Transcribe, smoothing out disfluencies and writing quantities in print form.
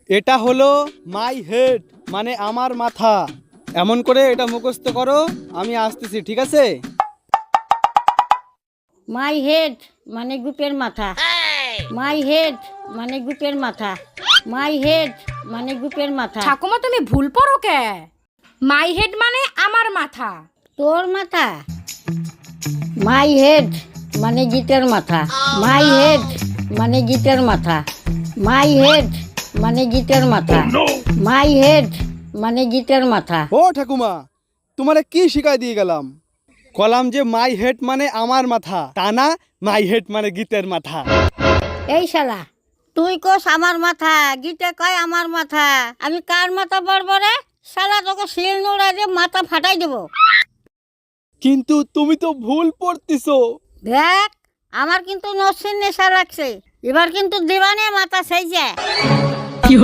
এটা হলো my head, মানে আমার মাথা। এমন করে এটা মুখস্থ করো, আমি আসতেছি, ঠিক আছে? মাই হেড মানে গুপের মাথা। মাই হেড মানে গুপের মাথা। মাই হেড মানে গুপের মাথা। ঠাকুমা তুমি ভুল পড়ো কে? মাই হেড মানে আমার মাথা। তোর মাথা? মাই হেড মানে গীতের মাথা। মাই হেড মানে গীতের মাথা। মাই হেড মানে গীতের মাথা। মাই হেড মানে গীতের মাথা। ও ঠাকুমা, তোমারে কি শিখাই দিয়ে গেলাম? কলাম যে মাই হেড মানে আমার মাথা, তা না মাই হেড মানে গীতের মাথা। এই শালা, তুই কোস আমার মাথা, গীতে কয় আমার মাথা। আমি কার মাথা পড়বো রে? শালা তোকে শিল নোড়া দিয়ে মাথা ফাটাই দেবো। কিন্তু তুমি তো ভুল পড়তেছো। দেখ, আমার কিন্তু নসির নেশা লাগছে, এবার কিন্তু দিবানে মাথা সেই যায়।